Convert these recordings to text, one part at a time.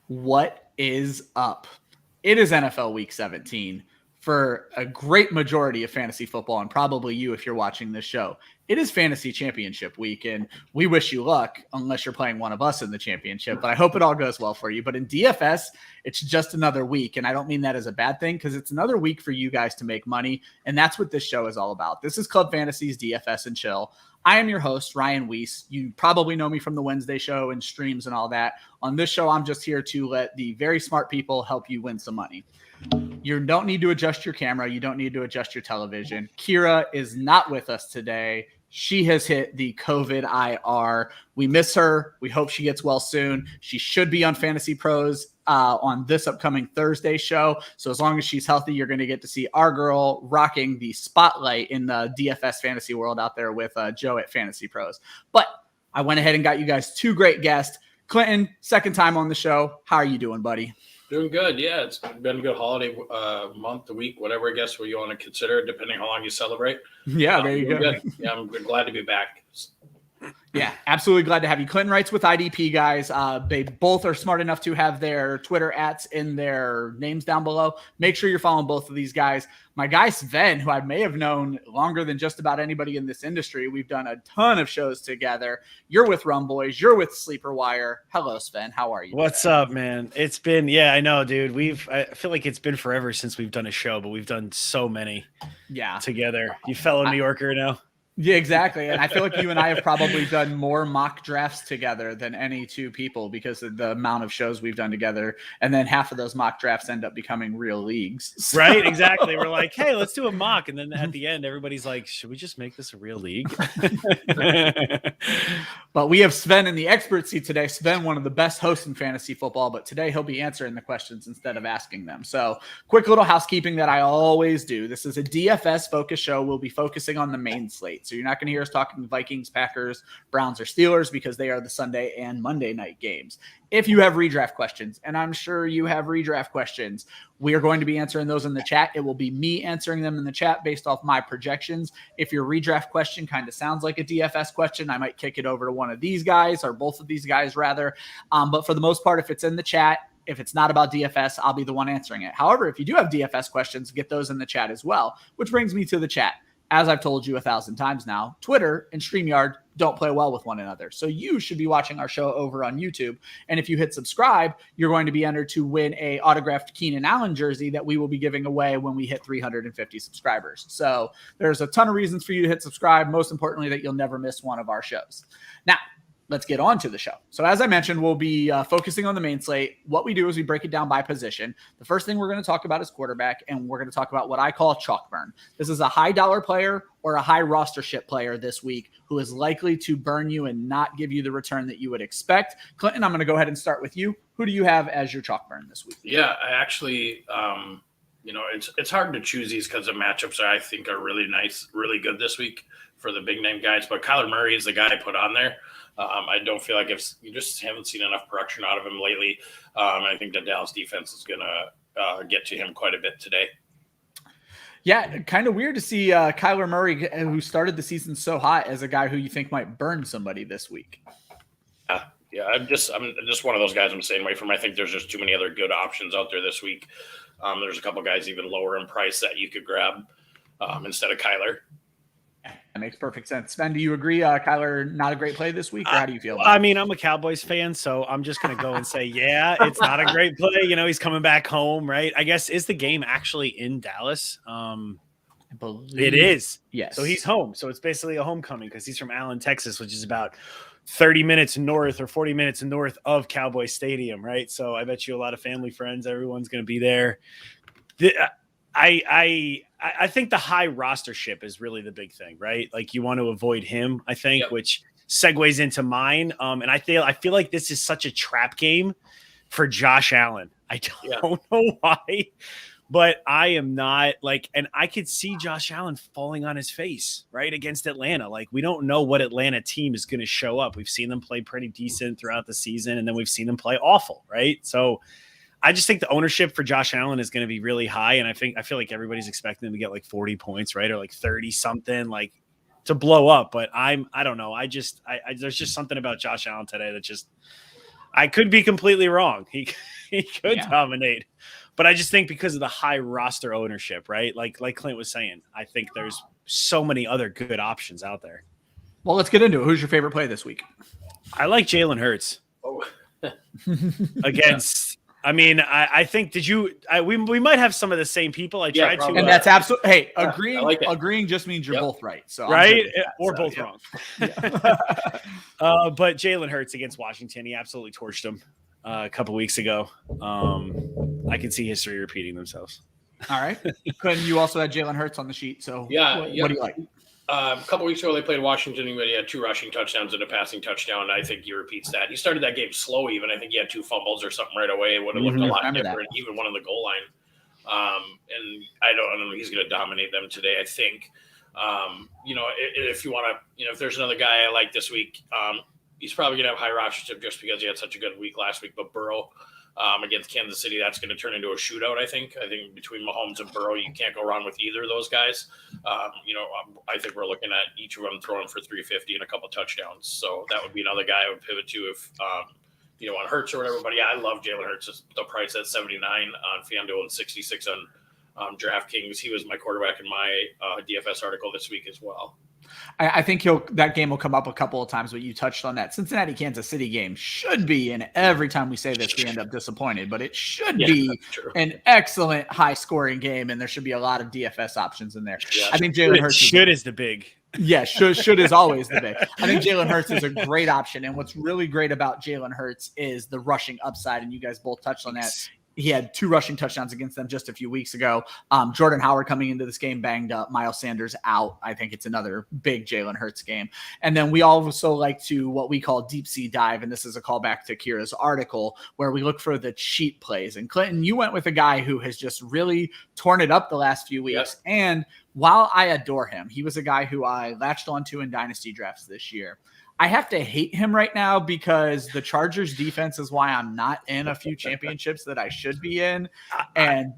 What is up? It is NFL Week 17 for a great majority of fantasy football, and probably you if you're watching this show. It is Fantasy Championship Week, and we wish you luck unless you're playing one of us in the championship, but I hope it all goes well for you. But in DFS, it's just another week, and I don't mean that as a bad thing because it's another week for you guys to make money, and that's what this show is all about. This is Club Fantasy's DFS and Chill. I am your host, Ryan Weisse. You probably know me from the Wednesday show and streams and all that. On this show, I'm just here to let the very smart people help you win some money. You don't need to adjust your camera. You don't need to adjust your television. Kyra is not with us today. She has hit the COVID IR. We miss her. We hope she gets well soon. She should be on Fantasy Pros on this upcoming Thursday show. So as long as she's healthy, you're going to get to see our girl rocking the spotlight in the DFS fantasy world out there with Joe at Fantasy Pros. But I went ahead and got you guys two great guests. Clinton, second time on the show. How are you doing, buddy? Doing good. Yeah, it's been a good holiday month, a week, whatever, I guess, what you want to consider, depending how long you celebrate. Yeah, there you go. Good. Yeah, I'm glad to be back. Yeah, absolutely glad to have you. Clinton writes with IDP Guys. They both are smart enough to have their Twitter @ in their names down below. Make sure you're following both of these guys. My guy Sven, who I may have known longer than just about anybody in this industry. We've done a ton of shows together. You're with Rumboyz. You're with Sleeper Wire. Hello, Sven. How are you? What's up, man? It's been, yeah, I know, dude. I feel like it's been forever since we've done a show, but we've done so many together. You fellow New Yorker now. Yeah, exactly. And I feel like you and I have probably done more mock drafts together than any two people because of the amount of shows we've done together. And then half of those mock drafts end up becoming real leagues. So. Right, exactly. We're like, hey, let's do a mock. And then at the end, everybody's like, should we just make this a real league? But we have Sven in the expert seat today. Sven, one of the best hosts in fantasy football, but today he'll be answering the questions instead of asking them. So quick little housekeeping that I always do. This is a DFS focus show. We'll be focusing on the main slate. So you're not going to hear us talking Vikings, Packers, Browns, or Steelers because they are the Sunday and Monday night games. If you have redraft questions, and I'm sure you have redraft questions, we are going to be answering those in the chat. It will be me answering them in the chat based off my projections. If your redraft question kind of sounds like a DFS question, I might kick it over to one of these guys or both of these guys rather. But for the most part, if it's in the chat, if it's not about DFS, I'll be the one answering it. However, if you do have DFS questions, get those in the chat as well, which brings me to the chat. As I've told you 1,000 times now, Twitter and StreamYard don't play well with one another. So you should be watching our show over on YouTube. And if you hit subscribe, you're going to be entered to win a autographed Keenan Allen jersey that we will be giving away when we hit 350 subscribers. So there's a ton of reasons for you to hit subscribe. Most importantly, that you'll never miss one of our shows. Now, let's get on to the show. So as I mentioned, we'll be focusing on the main slate. What we do is we break it down by position. The first thing we're going to talk about is quarterback, and we're going to talk about what I call chalk burn. This is a high dollar player or a high rostership player this week who is likely to burn you and not give you the return that you would expect. Clinton, I'm going to go ahead and start with you. Who do you have as your chalk burn this week? Yeah, I actually, it's hard to choose these because the matchups I think are really nice, really good this week for the big name guys. But Kyler Murray is the guy I put on there. I don't feel like you just haven't seen enough production out of him lately. I think the Dallas defense is going to get to him quite a bit today. Yeah, kind of weird to see Kyler Murray, who started the season so hot, as a guy who you think might burn somebody this week. Yeah, I'm just one of those guys I'm staying away from. I think there's just too many other good options out there this week. There's a couple guys even lower in price that you could grab instead of Kyler. That makes perfect sense. Sven, do you agree? Kyler, not a great play this week, or how do you feel about I mean, I'm a Cowboys fan, so I'm just going to go and say, yeah, it's not a great play. You know, he's coming back home, right? I guess, is the game actually in Dallas? I believe it is. Yes. So he's home. So it's basically a homecoming because he's from Allen, Texas, which is about 30 minutes north or 40 minutes north of Cowboy Stadium, right? So I bet you a lot of family, friends, everyone's going to be there. I think the high rostership is really the big thing, right? Like you want to avoid him, I think, which segues into mine. And I feel like this is such a trap game for Josh Allen. I don't know why, but I am not like, and I could see Josh Allen falling on his face, right, against Atlanta. Like we don't know what Atlanta team is going to show up. We've seen them play pretty decent throughout the season, and then we've seen them play awful, right? So I just think the ownership for Josh Allen is going to be really high. And I feel like everybody's expecting him to get like 40 points, right? Or like 30 something, like to blow up. But I don't know. I there's just something about Josh Allen today that just, I could be completely wrong. He could dominate. But I just think because of the high roster ownership, right? Like Clint was saying, I think there's so many other good options out there. Well, let's get into it. Who's your favorite play this week? I like Jalen Hurts. Oh. Against, I mean, I think, we might have some of the same people. I tried to. And that's absolutely, hey, agreeing just means you're both right. So right? Or both wrong. But Jalen Hurts against Washington, he absolutely torched him a couple weeks ago. I can see history repeating themselves. All right. Clinton, you also had Jalen Hurts on the sheet. So what do you like? A couple weeks ago, they played Washington. He had 2 rushing touchdowns and a passing touchdown. I think he repeats that. He started that game slow even. I think he had 2 fumbles or something right away. It would have looked a lot different, even one on the goal line. And I don't know. He's going to dominate them today, I think. If you want to, if there's another guy I like this week, he's probably going to have high rostership just because he had such a good week last week. But Burrow against Kansas City, that's going to turn into a shootout, I think. I think between Mahomes and Burrow, you can't go wrong with either of those guys. I think we're looking at each of them throwing for 350 and a couple touchdowns. So that would be another guy I would pivot to if on Hurts or whatever. But yeah, I love Jalen Hurts. The price at 79 on FanDuel and 66 on DraftKings. He was my quarterback in my DFS article this week as well. I think that game will come up a couple of times, but you touched on that. Cincinnati-Kansas City game should be, and every time we say this, we end up disappointed, but it should be an excellent high-scoring game, and there should be a lot of DFS options in there. Yeah. I think Jalen Hurts is the big. Yeah, should is always the big. I think Jalen Hurts is a great option, and what's really great about Jalen Hurts is the rushing upside, and you guys both touched on that. He had 2 rushing touchdowns against them just a few weeks ago. Jordan Howard coming into this game banged up. Miles Sanders out. I think it's another big Jalen Hurts game. And then we also like to what we call deep sea dive. And this is a callback to Kyra's article where we look for the cheat plays. And Clinton, you went with a guy who has just really torn it up the last few weeks. Yep. And while I adore him, he was a guy who I latched onto in dynasty drafts this year. I have to hate him right now because the Chargers defense is why I'm not in a few championships that I should be in. And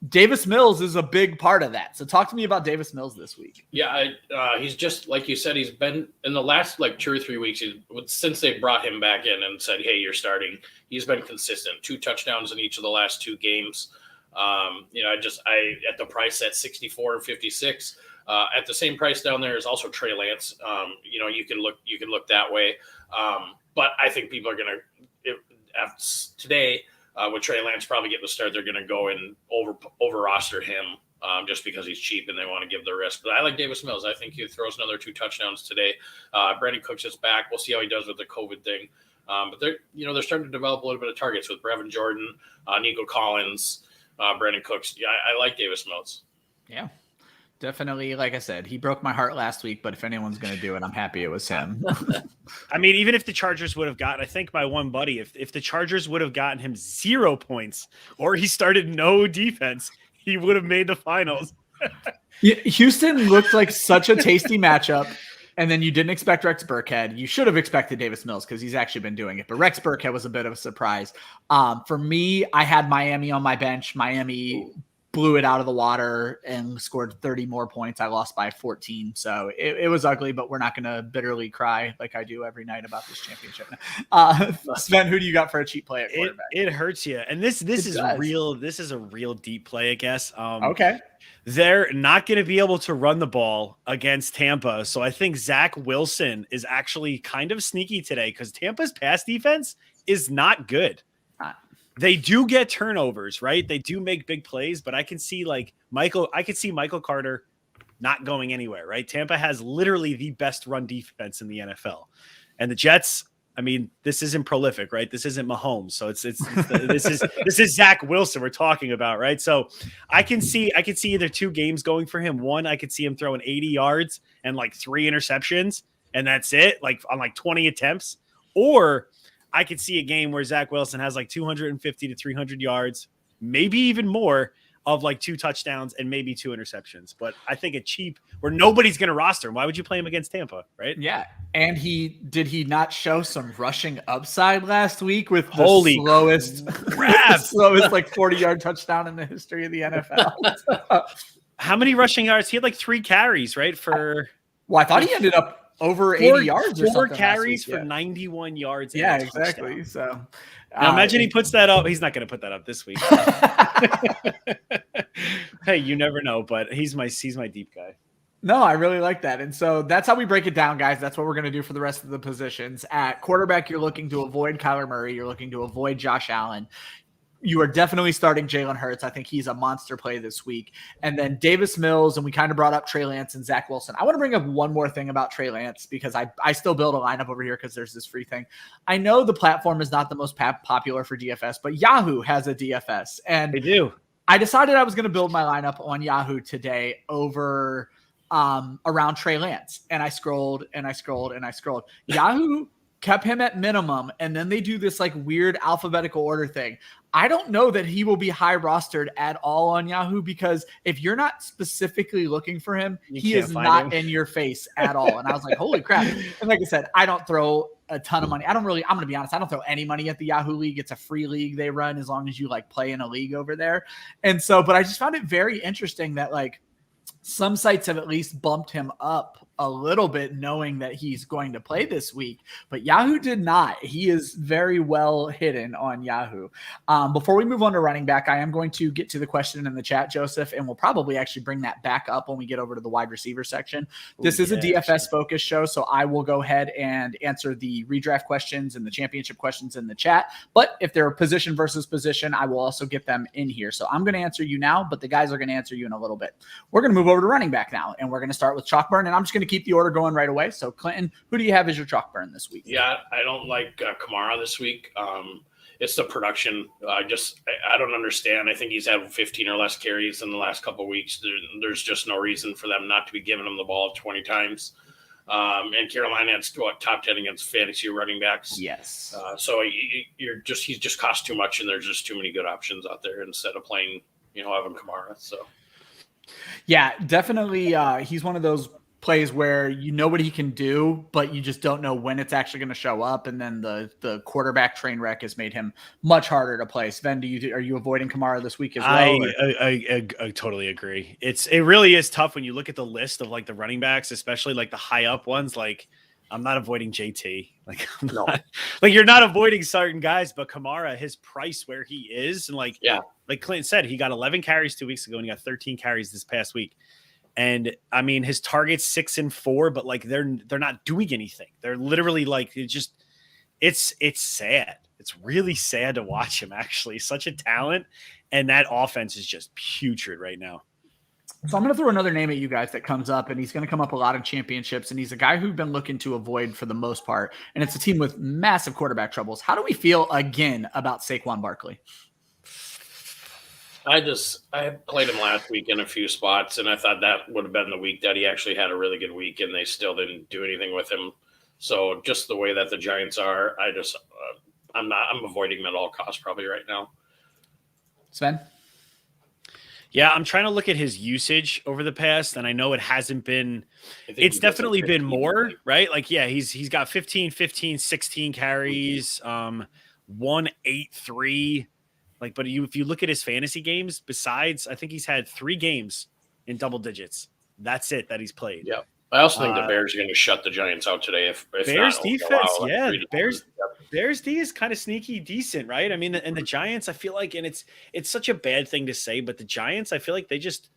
Davis Mills is a big part of that. So talk to me about Davis Mills this week. Yeah, he's just, like you said, he's been in the last 2 or 3 weeks, since they brought him back in and said, hey, you're starting, he's been consistent. 2 touchdowns in each of the last 2 games. At the price at 64 and 56, at the same price down there is also Trey Lance. You can look that way. But I think people are going to today with Trey Lance probably getting the start. They're going to go and over roster him just because he's cheap and they want to give the risk. But I like Davis Mills. I think he throws another 2 touchdowns today. Brandon Cooks is back. We'll see how he does with the COVID thing. But they're starting to develop a little bit of targets with Brevin Jordan, Nico Collins, Brandon Cooks. Yeah, I like Davis Mills. Yeah, definitely. Like I said, he broke my heart last week, but if anyone's going to do it, I'm happy it was him. I mean, even if the Chargers would have gotten, I think my one buddy, if the Chargers would have gotten him 0 points or he started no defense, he would have made the finals. Houston looked like such a tasty matchup. And then you didn't expect Rex Burkhead. You should have expected Davis Mills because he's actually been doing it. But Rex Burkhead was a bit of a surprise. For me, I had Miami on my bench. Miami blew it out of the water and scored 30 more points. I lost by 14. So it was ugly, but we're not going to bitterly cry like I do every night about this championship. Sven, who do you got for a cheap play at quarterback? It hurts you. And this is real. This is a real deep play, I guess. Okay. They're not going to be able to run the ball against Tampa. So I think Zach Wilson is actually kind of sneaky today because Tampa's pass defense is not good. They do get turnovers, right? They do make big plays, but I can see Michael Carter not going anywhere, right? Tampa has literally the best run defense in the NFL. And the Jets, I mean, this isn't prolific, right? This isn't Mahomes. So this is Zach Wilson we're talking about, right? So I can see either 2 games going for him. One, I could see him throwing 80 yards and 3 interceptions, and that's it, on 20 attempts. Or I could see a game where Zach Wilson has 250 to 300 yards, maybe even more, of 2 touchdowns and maybe 2 interceptions. But I think a cheap where nobody's going to roster him. Why would you play him against Tampa, right? Yeah. And did he not show some rushing upside last week with the slowest 40-yard touchdown in the history of the NFL? How many rushing yards? He had 3 carries, right? Well, I thought he ended up over 80 yards or something. 4 carries for 91 yards. Yeah, and a exactly. touchdown. So now imagine he puts that up. He's not going to put that up this week. Hey, you never know, but he's my deep guy. No, I really like that. And so that's how we break it down, guys. That's what we're going to do for the rest of the positions. At quarterback, you're looking to avoid Kyler Murray. You're looking to avoid Josh Allen. You are definitely starting Jalen Hurts. I think he's a monster play this week. And then Davis Mills, and we kind of brought up Trey Lance and Zach Wilson. I want to bring up one more thing about Trey Lance because I still build a lineup over here because there's this free thing. I know the platform is not the most popular for DFS, but Yahoo has a DFS. And they do. I decided I was going to build my lineup on Yahoo today over around Trey Lance. And I scrolled and I scrolled and I scrolled. Yahoo kept him at minimum, and then they do this like weird alphabetical order thing. I don't know that he will be high rostered at all on Yahoo because if you're not specifically looking for him, he is not in your face at all. And I was like, holy crap. And like I said, I don't throw a ton of money. I'm going to be honest. I don't throw any money at the Yahoo League. It's a free league they run as long as you like play in a league over there. And so, but I just found it very interesting that like some sites have at least bumped him up a little bit knowing that he's going to play this week, but Yahoo did not. He is very well hidden on Yahoo. Before we move on to running back, I am going to get to the question in the chat, Joseph, and we'll probably actually bring that back up when we get over to the wide receiver section. This is a DFS focus show, so I will go ahead and answer the redraft questions and the championship questions in the chat. But if they're position versus position, I will also get them in here. So I'm going to answer you now, but the guys are going to answer you in a little bit. We're going to move over to running back now, and we're going to start with chalk burn, and I'm just going to keep the order going right away. So Clinton, who do you have as your chalk burn this week? Yeah, I don't like Kamara this week. It's the production. I don't understand. I think he's had 15 or less carries in the last couple of weeks. There's just no reason for them not to be giving him the ball 20 times. And Carolina had top 10 against fantasy running backs. Yes. So he's just cost too much, and there's just too many good options out there instead of playing, Evan Kamara. So. Yeah, definitely. He's one of those plays where you know what he can do, but you just don't know when it's actually going to show up. And then the quarterback train wreck has made him much harder to play. Sven, are you avoiding Kamara this week as well? I totally agree. It really is tough when you look at the list of like the running backs, especially like the high up ones. Like I'm not avoiding JT. Like you're not avoiding certain guys, but Kamara, his price where he is, and like Clinton said, he got 11 carries 2 weeks ago and he got 13 carries this past week. And I mean, his target's 6 and 4, but like they're not doing anything. They're literally like it's sad. It's really sad to watch him. Actually, such a talent, and that offense is just putrid right now. So I'm going to throw another name at you guys that comes up, and he's going to come up a lot in championships, and he's a guy who've been looking to avoid for the most part, and it's a team with massive quarterback troubles. How do we feel again about Saquon Barkley? I played him last week in a few spots, and I thought that would have been the week that he actually had a really good week, and they still didn't do anything with him. So just the way that the Giants are, I'm avoiding him at all costs probably right now. Sven? Yeah, I'm trying to look at his usage over the past, and I know it hasn't been – it's definitely been more, right? Like, yeah, he's got 15, 16 carries, 183. Like, but if you look at his fantasy games, besides, I think he's had 3 games in double digits. That's it that he's played. Yeah. I also think the Bears are going to shut the Giants out today. If Bears not, defense, yeah. Bears D is kind of sneaky decent, right? I mean, and the Giants, I feel like, and it's such a bad thing to say, but the Giants, I feel like they just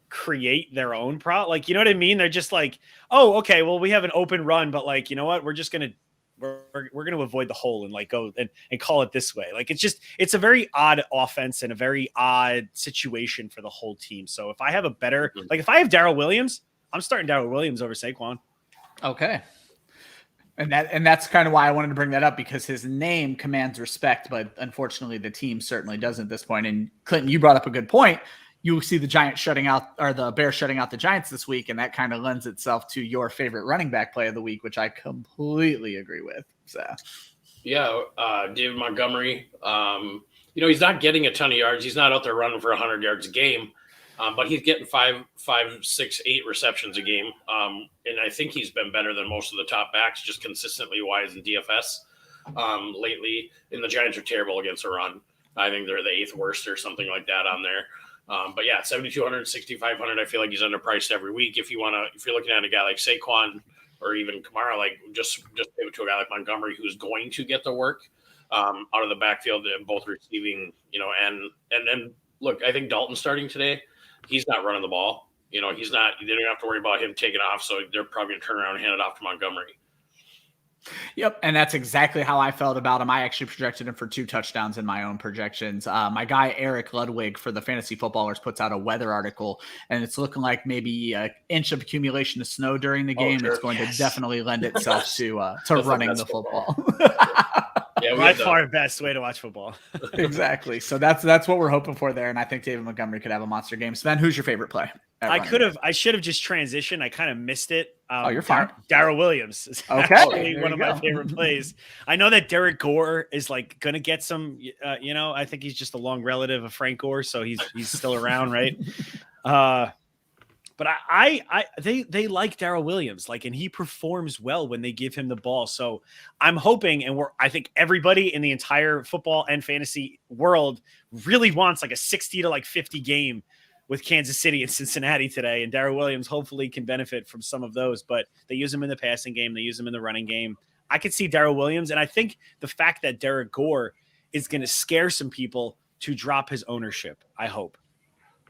create their own like, you know what I mean? They're just like, oh, okay, well, we have an open run, but like, you know what? We're just going to we're going to avoid the hole and like go and call it this way. Like, it's a very odd offense and a very odd situation for the whole team. So if I have if I have Darrell Williams, I'm starting Darrell Williams over Saquon. Okay. And that's kind of why I wanted to bring that up, because his name commands respect, but unfortunately the team certainly doesn't at this point. And Clinton, you brought up a good point. You see the Giants the Bears shutting out the Giants this week, and that kind of lends itself to your favorite running back play of the week, which I completely agree with. So, yeah, David Montgomery. He's not getting a ton of yards. He's not out there running for 100 yards a game, but he's getting 5, 6, 8 receptions a game. And I think he's been better than most of the top backs, just consistently wise in DFS lately. And the Giants are terrible against the run. I think they're the 8th worst or something like that on there. But yeah, 7,200, 6,500. I feel like he's underpriced every week. If you're looking at a guy like Saquon, or even Kamara, like just give it to a guy like Montgomery who's going to get the work out of the backfield and both receiving, and then look, I think Dalton's starting today. He's not running the ball. He's not. They don't have to worry about him taking off, so they're probably going to turn around and hand it off to Montgomery. Yep, and that's exactly how I felt about him. I actually projected him for 2 touchdowns in my own projections. My guy Eric Ludwig for the Fantasy Footballers puts out a weather article, and it's looking like maybe an inch of accumulation of snow during the game. Sure. It's going to definitely lend itself to running the football. Yeah, by far best way to watch football. Exactly. So that's what we're hoping for there, and I think David Montgomery could have a monster game. Sven, who's your favorite play? I should have just transitioned. I kind of missed it. You're fine. Darrell Williams is actually one of my favorite plays. I know that Derek Gore is like going to get some, I think he's just a long relative of Frank Gore. So he's still around. Right. But they like Darrell Williams, and he performs well when they give him the ball. So I'm hoping, and I think everybody in the entire football and fantasy world really wants like a 60 to 50 game with Kansas City and Cincinnati today. And Darrell Williams hopefully can benefit from some of those, but they use him in the passing game. They use him in the running game. I could see Darrell Williams. And I think the fact that Derek Gore is going to scare some people to drop his ownership, I hope,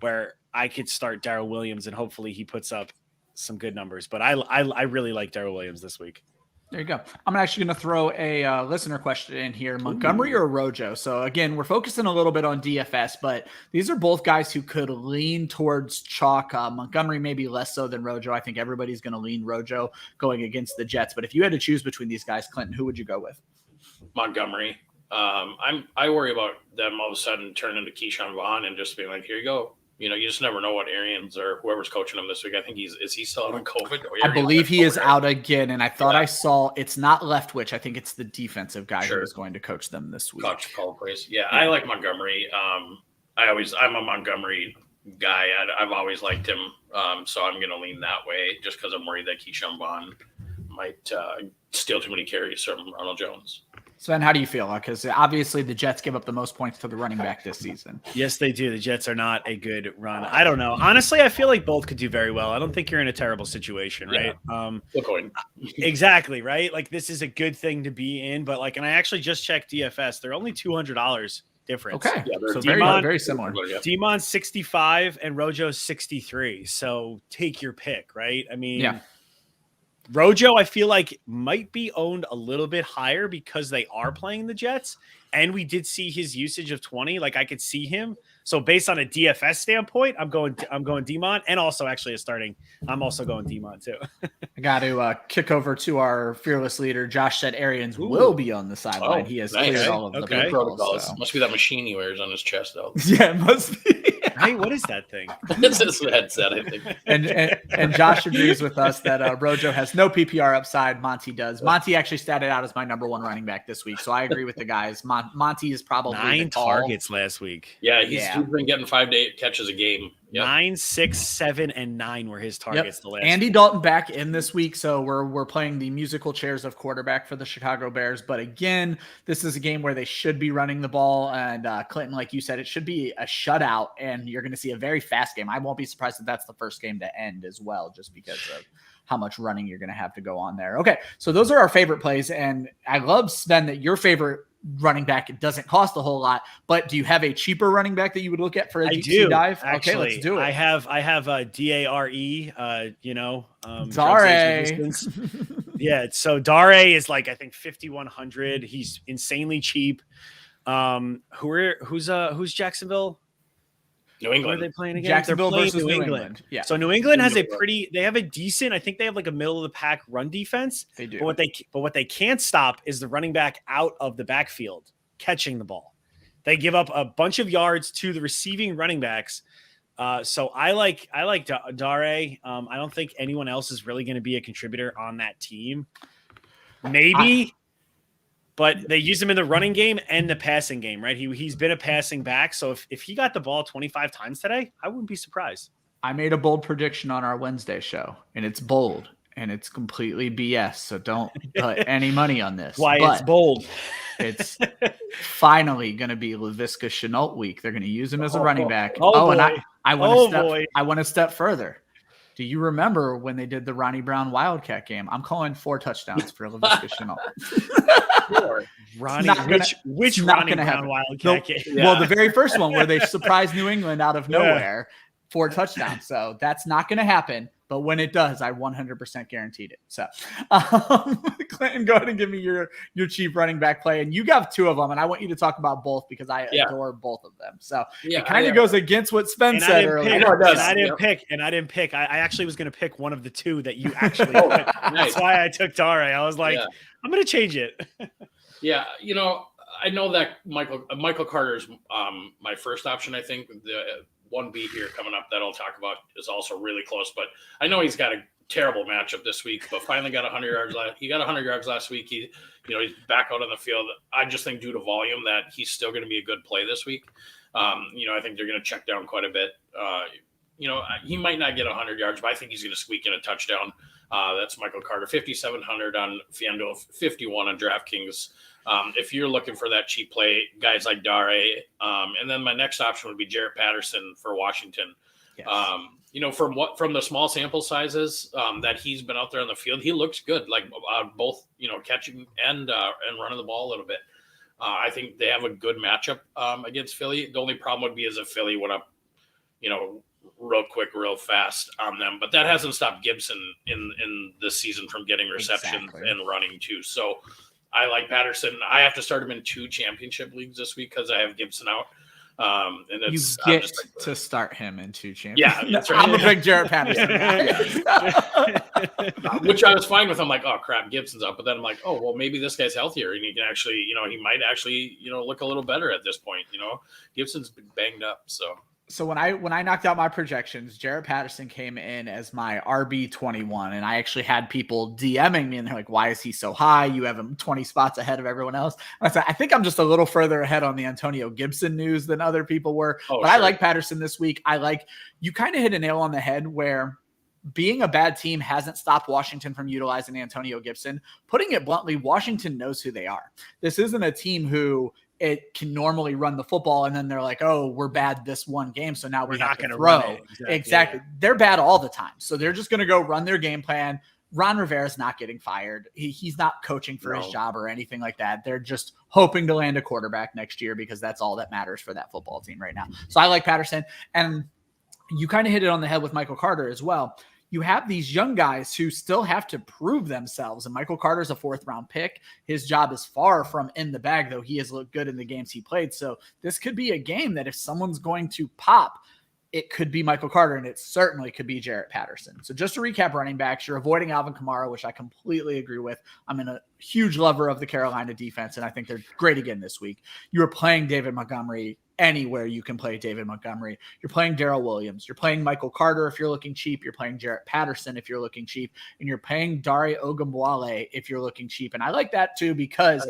where I could start Darrell Williams and hopefully he puts up some good numbers. But I really like Darrell Williams this week. There you go. I'm actually going to throw a listener question in here. Montgomery or Rojo? So again, we're focusing a little bit on DFS, but these are both guys who could lean towards chalk. Montgomery maybe less so than Rojo. I think everybody's going to lean Rojo going against the Jets. But if you had to choose between these guys, Clinton, who would you go with? Montgomery. I worry about them all of a sudden turning into Keyshawn Vaughn and just being like, here you go. You just never know what Arians or whoever's coaching him this week. I think is he still out on COVID? I believe he is out again. And I thought I saw it's not Leftwich. I think it's the defensive guy who is going to coach them this week. Call plays. Yeah, I like Montgomery. I'm a Montgomery guy. I've always liked him. So I'm going to lean that way just because I'm worried that Keyshawn Vaughn might steal too many carries from Ronald Jones. Sven, how do you feel? Because obviously the Jets give up the most points to the running back this season. Yes, they do. The Jets are not a good run. I don't know. Honestly, I feel like both could do very well. I don't think you're in a terrible situation, right? Exactly, right? This is a good thing to be in. But and I actually just checked DFS. They're only $200 difference. Okay, so very similar. Demon's 65 and Rojo's 63. So take your pick, right? I mean, Rojo, I feel like might be owned a little bit higher because they are playing the Jets, and we did see his usage of 20. I could see him. So based on a DFS standpoint, I'm going Demon, and also actually I'm also going Demon too. I got to kick over to our fearless leader. Josh said Arians will be on the sideline. He has cleared all of the protocols. So. Must be that machine he wears on his chest, though. Yeah, it must be. Hey, what is that thing? It's his headset, I think. And Josh agrees with us that Rojo has no PPR upside. Monty does. Monty actually statted out as my number 1 running back this week, so I agree with the guys. Monty is probably 9 targets last week. Yeah, he's been getting 5 to 8 catches a game. Yep. 9, 6, 7, and 9 were his targets. The last Andy week. Dalton back in this week, so we're playing the musical chairs of quarterback for the Chicago Bears. But again, this is a game where they should be running the ball, and Clinton, like you said, it should be a shutout, and you're going to see a very fast game. I won't be surprised if that's the first game to end as well, just because of how much running you're going to have to go on there. Okay, so those are our favorite plays, and I love, Sven, that your favorite running back, it doesn't cost a whole lot, but do you have a cheaper running back that you would look at for a deep sea dive? Actually, okay, let's do it. I have a Dare, Dare. Yeah, so Dare is I think 5,100. He's insanely cheap. Who's Jacksonville? New England. Who are they playing again? Jacksonville They're playing versus New England. Yeah. So New England has they have a decent, I think they have a middle of the pack run defense. They do. But what they can't stop is the running back out of the backfield catching the ball. They give up a bunch of yards to the receiving running backs. So I like Dare. I don't think anyone else is really going to be a contributor on that team. Maybe. But they use him in the running game and the passing game, right? He's been a passing back. So if he got the ball 25 times today, I wouldn't be surprised. I made a bold prediction on our Wednesday show, and it's bold, and it's completely BS. So don't put any money on this. Why it's bold? It's finally going to be Laviska Shenault week. They're going to use him as a running back. I went a step further. Do you remember when they did the Ronnie Brown Wildcat game? I'm calling 4 touchdowns for Laviska Shenault. Ronnie, which Ronnie Brown Wildcat game? Yeah. Well, the very first one where they surprised New England out of nowhere, 4 touchdowns. So that's not going to happen. But when it does, I 100% guaranteed it. So, Clinton, go ahead and give me your cheap running back play. And you got 2 of them, and I want you to talk about both because I adore both of them. So it kind of goes against what Sven said earlier. I didn't pick. I actually was going to pick one of the 2 that you actually picked. Nice. That's why I took Dare. I was like, I'm going to change it. Yeah, I know that Michael Carter's my first option. I think the 1B here coming up that I'll talk about is also really close, but I know he's got a terrible matchup this week, but finally got 100 yards. He got 100 yards last week. He's back out on the field. I just think due to volume that he's still going to be a good play this week. I think they're going to check down quite a bit. He might not get 100 yards, but I think he's going to squeak in a touchdown. That's Michael Carter, 5,700 on FanDuel, 51 on DraftKings. If you're looking for that cheap play, guys like Dare, and then my next option would be Jarrett Patterson for Washington. Yes. From the small sample sizes that he's been out there on the field, he looks good, like both catching and running the ball a little bit. I think they have a good matchup against Philly. The only problem would be is if Philly went up, real quick, real fast on them, but that hasn't stopped Gibson in this season from getting receptions and running too. So I like Patterson. I have to start him in 2 championship leagues this week because I have Gibson out. And it's, you get to start him in 2 championship. Yeah, that's right. I'm a big Jarrett Patterson which I was fine with. I'm like, oh crap, Gibson's out. But then I'm like, oh well, maybe this guy's healthier and he can actually, he might actually, look a little better at this point. Gibson's been banged up, So when I knocked out my projections, Jarrett Patterson came in as my RB21, and I actually had people DMing me, and they're like, why is he so high? You have him 20 spots ahead of everyone else. And I said, I think I'm just a little further ahead on the Antonio Gibson news than other people were. But sure. I like Patterson this week. You kind of hit a nail on the head where being a bad team hasn't stopped Washington from utilizing Antonio Gibson. Putting it bluntly, Washington knows who they are. This isn't a team who it can normally run the football, and then they're like, oh, we're bad this one game, so now we're not going to throw. Exactly. Yeah. They're bad all the time. So they're just going to go run their game plan. Ron Rivera's not getting fired. He's not coaching for his job or anything like that. They're just hoping to land a quarterback next year because that's all that matters for that football team right now. So I like Patterson. And you kind of hit it on the head with Michael Carter as well. You have these young guys who still have to prove themselves. And Michael Carter's a 4th-round pick. His job is far from in the bag, though he has looked good in the games he played. So this could be a game that if someone's going to pop, it could be Michael Carter, and it certainly could be Jarrett Patterson. So just to recap running backs, you're avoiding Alvin Kamara, which I completely agree with. I'm a huge lover of the Carolina defense, and I think they're great again this week. You are playing David Montgomery anywhere you can play David Montgomery. You're playing Darrell Williams. You're playing Michael Carter if you're looking cheap. You're playing Jarrett Patterson if you're looking cheap. And you're playing Dare Ogunbowale if you're looking cheap. And I like that too because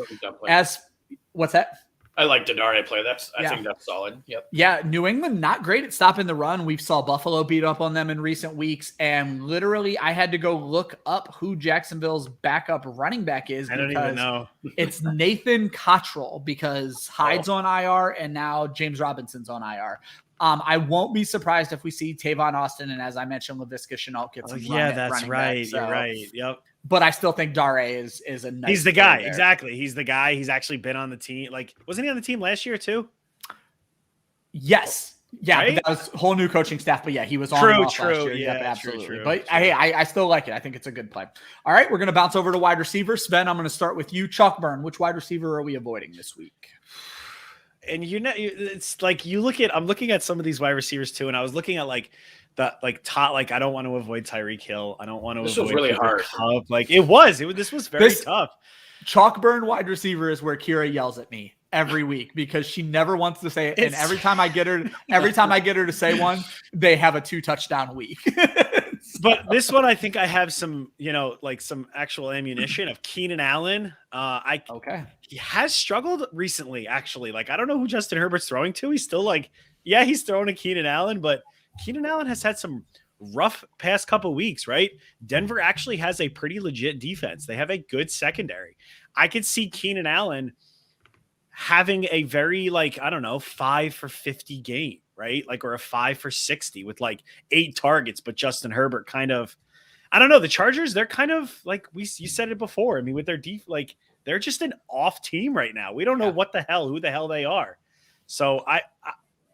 what's that? I like the Dare play. I think that's solid. Yep. Yeah. New England, not great at stopping the run. We saw Buffalo beat up on them in recent weeks. And literally I had to go look up who Jacksonville's backup running back is. I don't even know. It's Nathan Cottrell because Hyde's on IR and now James Robinson's on IR. I won't be surprised if we see Tavon Austin. And as I mentioned, Laviska Shenault gets some run that's right. Back, so. You're right. Yep. But I still think Dare is a nice. He's the guy. Exactly. He's the guy. He's actually been on the team. Like, wasn't he on the team last year too? Yes. Yeah. Right? That was whole new coaching staff. But yeah, he was on last year. Yeah, yep, absolutely. True. But I still like it. I think it's a good play. All right. We're going to bounce over to wide receiver. Sven, I'm going to start with you. Chalkburn. Which wide receiver are we avoiding this week? And it's like I'm looking at some of these wide receivers too. And I was looking at top, I don't want to avoid Tyreek Hill. I don't want to avoid. This was really hard. This was very tough. Chalkburn wide receiver is where Kyra yells at me every week because she never wants to say it. And every time I get her to say one, they have a 2-touchdown week. But this one, I think I have some, some actual ammunition of Keenan Allen. He has struggled recently, actually. I don't know who Justin Herbert's throwing to. He's still he's throwing to Keenan Allen, but Keenan Allen has had some rough past couple weeks, right? Denver actually has a pretty legit defense. They have a good secondary. I could see Keenan Allen having a very 5 for 50 game, right? Like, or a 5 for 60 with like 8 targets, but Justin Herbert kind of, I don't know. The Chargers, they're kind of like you said it before. I mean, with their like they're just an off team right now. We don't know who the hell they are. So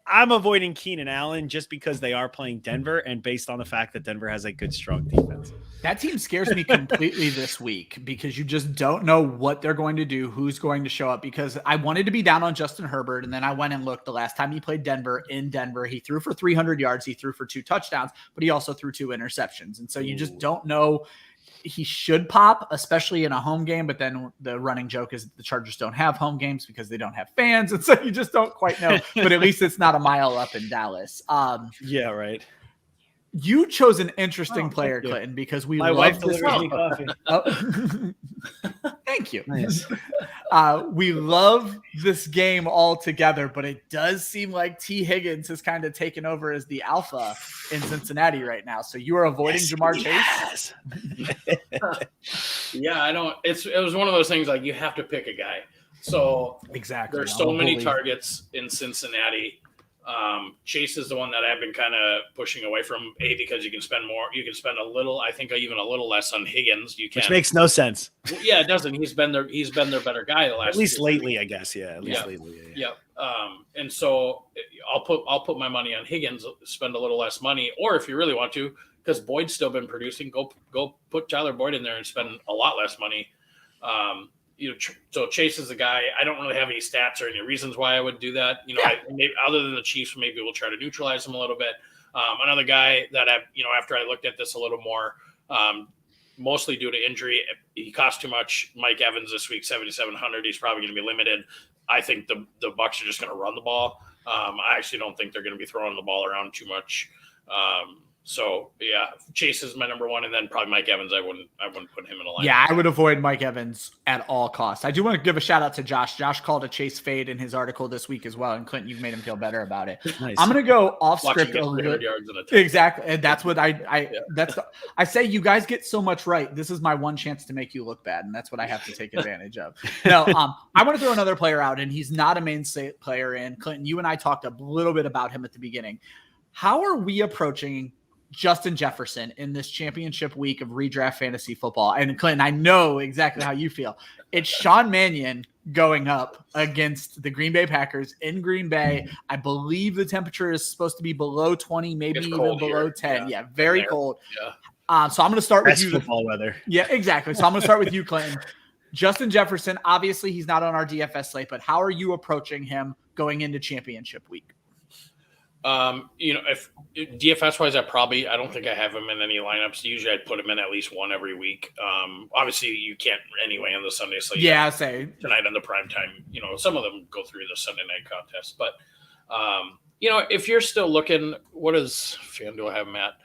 I'm avoiding Keenan Allen just because they are playing Denver and based on the fact that Denver has a good, strong defense. That team scares me completely this week because you just don't know what they're going to do, who's going to show up, because I wanted to be down on Justin Herbert, and then I went and looked the last time he played Denver in Denver. He threw for 300 yards. He threw for 2 touchdowns, but he also threw 2 interceptions. And so you just don't know. He should pop, especially in a home game. But then the running joke is the Chargers don't have home games because they don't have fans. And so you just don't quite know, but at least it's not a mile up in Dallas. Yeah, right. You chose an interesting player, Clinton, because my wife delivers me coffee. Thank you. Nice. We love this game all together, but it does seem like T. Higgins has kind of taken over as the alpha in Cincinnati right now. So you are avoiding Jamar Chase? Yeah, I don't. It was one of those things like you have to pick a guy. So exactly, there's so many targets in Cincinnati. Chase is the one that I've been kind of pushing away from, because you can spend more. You can spend a little, I think even a little less on Higgins. You can, which makes no sense. Yeah, it doesn't. He's been their better guy the last. At least lately, I guess. Yeah, at least lately. Yeah. And so I'll put my money on Higgins. Spend a little less money, or if you really want to, because Boyd's still been producing, go put Tyler Boyd in there and spend a lot less money. So Chase is the guy. I don't really have any stats or any reasons why I would do that. Maybe other than the Chiefs, maybe we'll try to neutralize him a little bit. Another guy that after I looked at this a little more, mostly due to injury, he cost too much. Mike Evans this week, 7,700. He's probably going to be limited. I think the Bucs are just going to run the ball. I actually don't think they're going to be throwing the ball around too much. So yeah, Chase is my number one, and then probably Mike Evans. I wouldn't put him in a line. Yeah, I would avoid Mike Evans at all costs. I do want to give a shout out to Josh. Josh called a Chase fade in his article this week as well, and Clinton, you've made him feel better about it. Nice. I'm going to go off script a little bit. Exactly, and that's what I say. You guys get so much right. This is my one chance to make you look bad, and that's what I have to take advantage of. No, I want to throw another player out, and he's not a mainstay player. And Clinton, you and I talked a little bit about him at the beginning. How are we approaching Justin Jefferson in this championship week of redraft fantasy football? And Clinton, I know exactly how you feel. It's Sean Mannion going up against the Green Bay Packers in Green Bay. I believe the temperature is supposed to be below 20, maybe even below 10. Yeah, very cold. Yeah. So I'm going to start with you. Football weather. Yeah, exactly. So I'm going to start with you, Clinton. Justin Jefferson, obviously he's not on our DFS slate, but how are you approaching him going into championship week? If DFS wise, I don't think I have him in any lineups. Usually I put him in at least one every week. Obviously you can't anyway on the Sunday Slate. Yeah, say tonight on the prime time, some of them go through the Sunday night contest, but, if you're still looking, what does FanDuel have him at?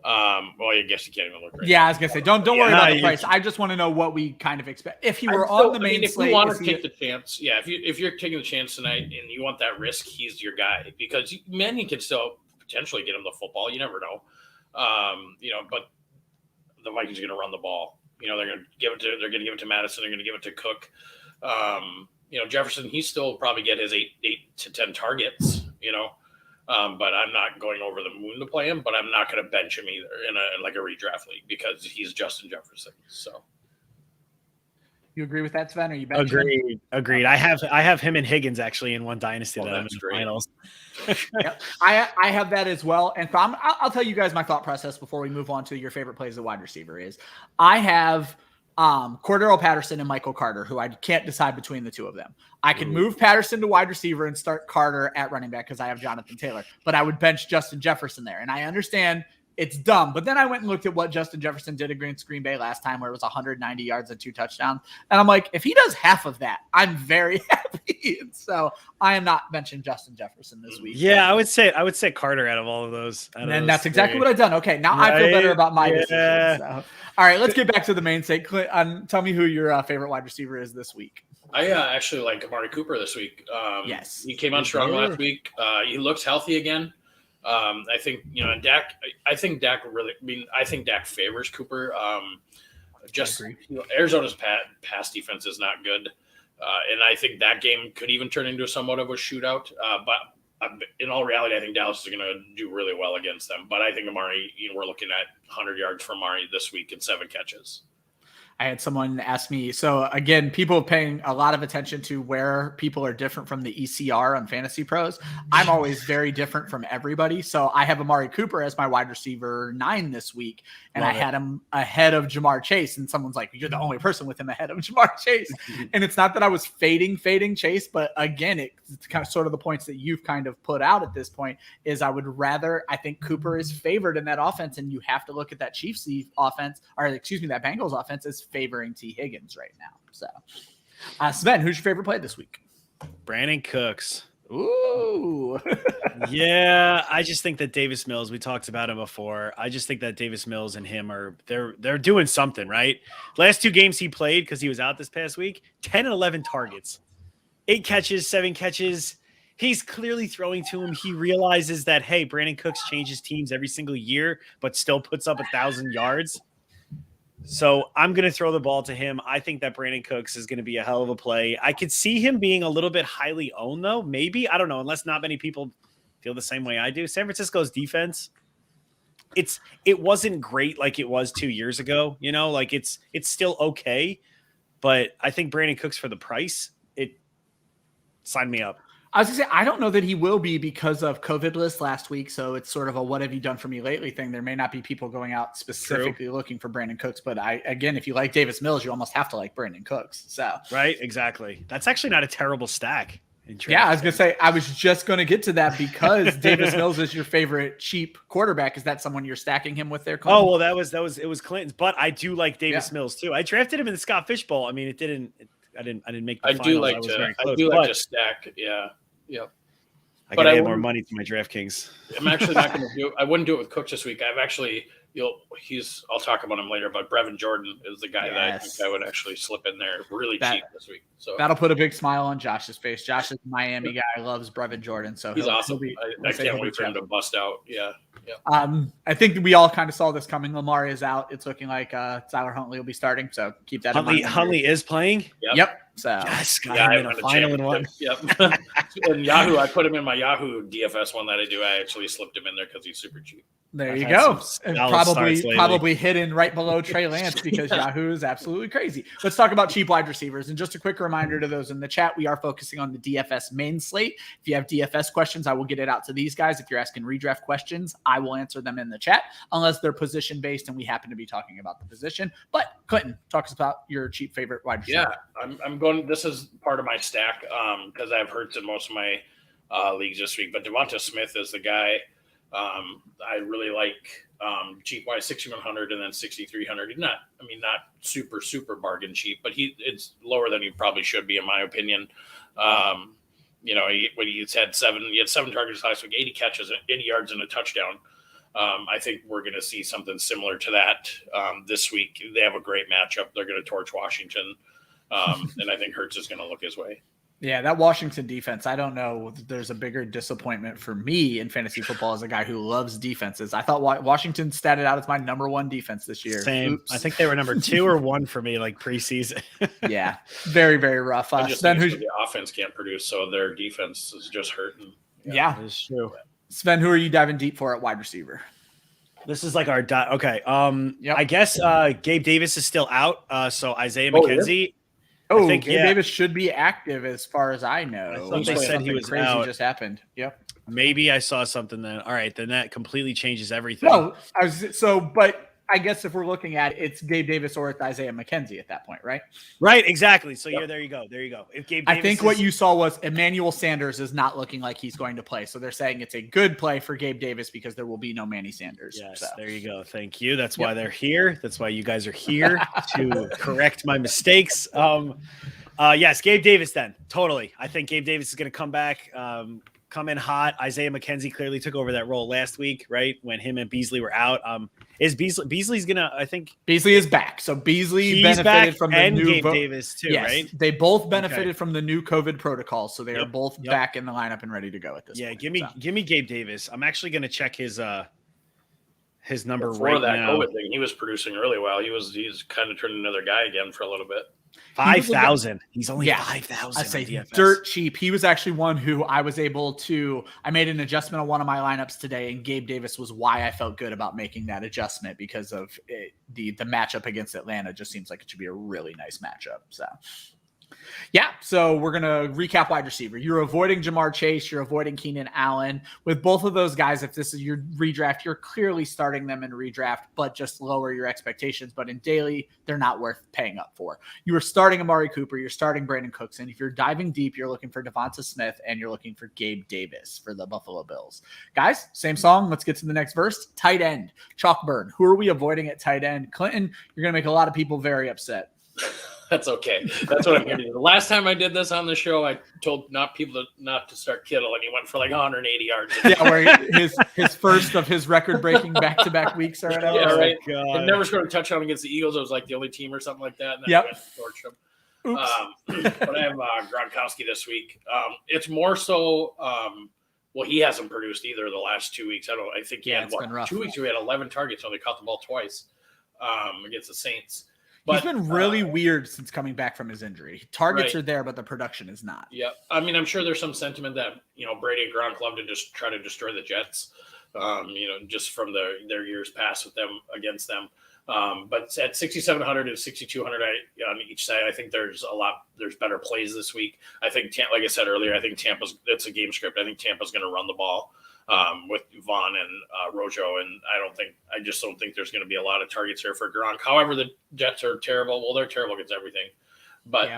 Well, I guess you can't even look right now. I was gonna say, don't worry about the price. I just want to know what we kind of expect. If he were on the main slate, if you want to take the chance, if you're taking the chance tonight and you want that risk, he's your guy, because you can still potentially get him the football. You never know. But the Vikings are going to run the ball. They're going to give it to Madison. They're going to give it to Cook. Jefferson, he still probably get his 8 to 10 targets. But I'm not going over the moon to play him, but I'm not going to bench him either in a redraft league because he's Justin Jefferson. So you agree with that, Sven? Or you Agreed. I have him and Higgins actually in one dynasty that I'm in the finals. Yep. I have that as well. And so I'll tell you guys my thought process before we move on to your favorite plays as a wide receiver is I have Cordero Patterson and Michael Carter, who I can't decide between the two of them. I can move Patterson to wide receiver and start Carter at running back because I have Jonathan Taylor, but I would bench Justin Jefferson there. And I understand it's dumb, but then I went and looked at what Justin Jefferson did against Green Bay last time, where it was 190 yards and 2 touchdowns. And I'm like, if he does half of that, I'm very happy. And so I am not benching Justin Jefferson this week. Yeah, I would say Carter out of all of those. And that's exactly what I've done. Okay, now I feel better about my decision. So. All right, let's get back to the main state. Tell me who your favorite wide receiver is this week. I actually like Amari Cooper this week. Yes. He came on strong last week. He looks healthy again. I think, Dak, I think Dak favors Cooper. Arizona's pass defense is not good. And I think that game could even turn into somewhat of a shootout. But in all reality, I think Dallas is going to do really well against them. But I think Amari, we're looking at 100 yards for Amari this week and 7 catches. I had someone ask me, so again, people paying a lot of attention to where people are different from the ECR on Fantasy Pros. I'm always very different from everybody. So I have Amari Cooper as my wide receiver 9 this week, and I had him ahead of Jamar Chase. And someone's like, you're the only person with him ahead of Jamar Chase. And it's not that I was fading Chase, but again, it's kind of sort of the points that you've kind of put out at this point is I think Cooper is favored in that offense, and you have to look at that Chiefs offense, or that Bengals offense is favoring T. Higgins right now. So, Sven, who's your favorite play this week? Brandon Cooks. Ooh. Yeah, I just think that Davis Mills, we talked about him before. I just think that Davis Mills and him they're doing something, right? Last 2 games he played, because he was out this past week, 10 and 11 targets, 8 catches, 7 catches. He's clearly throwing to him. He realizes that, hey, Brandon Cooks changes teams every single year, but still puts up 1,000 yards. So I'm going to throw the ball to him. I think that Brandon Cooks is going to be a hell of a play. I could see him being a little bit highly owned, though. Maybe. I don't know, unless not many people feel the same way I do. San Francisco's defense, it wasn't great like it was 2 years ago. It's still okay. But I think Brandon Cooks for the price, sign me up. I was going to say, I don't know that he will be because of COVID list last week. So it's sort of a what have you done for me lately thing. There may not be people going out specifically looking for Brandon Cooks. But again, if you like Davis Mills, you almost have to like Brandon Cooks. So right, exactly. That's actually not a terrible stack. Yeah, I was going to say, I was just going to get to that because Davis Mills is your favorite cheap quarterback. Is that someone you're stacking him with there? Clinton? Oh, well, it was Clinton's. But I do like Davis Mills too. I drafted him in the Scott Fish Bowl. I mean, I didn't make the finals. I do like to stack. Yeah. Yep. I gotta add more money to my DraftKings. I'm actually not going to do it. I wouldn't do it with Cooks this week. I'll talk about him later, but Brevin Jordan is the guy that I think I would actually slip in there really cheap this week. So that'll put a big smile on Josh's face. Josh is a Miami guy, loves Brevin Jordan. So he's awesome. I can't wait for him to bust out. Yeah. I think we all kind of saw this coming. Lamar is out. It's looking like Tyler Huntley will be starting. So keep that in mind. Huntley is playing? Yep. So yes, got him in a final and one. Yep. And Yahoo, I put him in my Yahoo DFS one that I do. I actually slipped him in there because he's super cheap. There you go. And probably hidden right below Trey Lance because Yahoo is absolutely crazy. Let's talk about cheap wide receivers. And just a quick reminder to those in the chat, we are focusing on the DFS main slate. If you have DFS questions, I will get it out to these guys. If you're asking redraft questions, I will answer them in the chat unless they're position based and we happen to be talking about the position. But Clinton, talk us about your cheap favorite wide receiver. Yeah, I'm going. This is part of my stack because I've Hurts in most of my leagues this week. But Devonta Smith is the guy. I really like cheap wise 6,100 and then 6,300. Not super bargain cheap, but it's lower than he probably should be in my opinion. He had 7 targets last week, 80 catches, 80 yards and a touchdown. I think we're going to see something similar to that this week. They have a great matchup. They're going to torch Washington, and I think Hurts is going to look his way. Yeah, that Washington defense, I don't know. There's a bigger disappointment for me in fantasy football as a guy who loves defenses. I thought Washington statted out as my number 1 defense this year. Same. Oops. I think they were number 2 or 1 for me, like preseason. Yeah, very, very rough. Sven, the offense can't produce, so their defense is just hurting. Yeah, it's true. Sven, who are you diving deep for at wide receiver? This is like our okay. Yep. I guess Gabe Davis is still out. So Isaiah McKenzie. I think Gabe Davis should be active as far as I know. I thought they said he was crazy out. Just happened. Yep. Maybe I saw something then. All right, then that completely changes everything. No, but I guess if we're looking at it, it's Gabe Davis or it's Isaiah McKenzie at that point, right? Right, exactly. So there you go. If Gabe Davis I think what you saw was Emmanuel Sanders is not looking like he's going to play. So they're saying it's a good play for Gabe Davis because there will be no Manny Sanders. Yes, there you go. Thank you. That's why they're here. That's why you guys are here to correct my mistakes. Yes, Gabe Davis then. Totally. I think Gabe Davis is going to come back, come in hot. Isaiah McKenzie clearly took over that role last week, right? When him and Beasley were out. Is Beasley's going to, I think. Beasley is back. So Beasley benefited from the new Gabe Davis too, right? They both benefited from the new COVID protocol. So they are both back in the lineup and ready to go at this point. Give me Gabe Davis. I'm actually going to check his number before right that now. COVID thing. He was producing really well. He's kind of turned another guy again for a little bit. 5,000. He's only 5,000. I say dirt cheap. He was actually one who I was able to. I made an adjustment on one of my lineups today, and Gabe Davis was why I felt good about making that adjustment because of the matchup against Atlanta. Just seems like it should be a really nice matchup. So. Yeah, so we're going to recap wide receiver. You're avoiding Jamar Chase. You're avoiding Keenan Allen. With both of those guys, if this is your redraft, you're clearly starting them in redraft, but just lower your expectations. But in daily, they're not worth paying up for. You are starting Amari Cooper. You're starting Brandon Cooks. And if you're diving deep, you're looking for Devonta Smith and you're looking for Gabe Davis for the Buffalo Bills. Guys, same song. Let's get to the next verse. Tight end, Chalkburn. Who are we avoiding at tight end? Clinton, you're going to make a lot of people very upset. That's okay. That's what I'm here to do. The last time I did this on the show, I told people not to start Kittle, and he went for like 180 yards. Yeah, where his first of his record-breaking back-to-back weeks are out. Yeah, right. And never scored a touchdown against the Eagles. It was like the only team or something like that. And then torched him. But I have Gronkowski this week. It's more so. Well, he hasn't produced either the last 2 weeks. I think he had 2 weeks. He had 11 targets, only caught the ball twice against the Saints. But, he's been really weird since coming back from his injury. Targets are there, but the production is not. Yeah. I mean, I'm sure there's some sentiment that, Brady and Gronk love to just try to destroy the Jets, just from their years past with them against them. But at 6,700 and 6,200 on each side, I think there's better plays this week. I think, like I said earlier, I think it's a game script. I think Tampa's going to run the ball. With Vaughn and Rojo, and I just don't think there's going to be a lot of targets here for Gronk. However, the Jets are terrible. Well, they're terrible against everything, but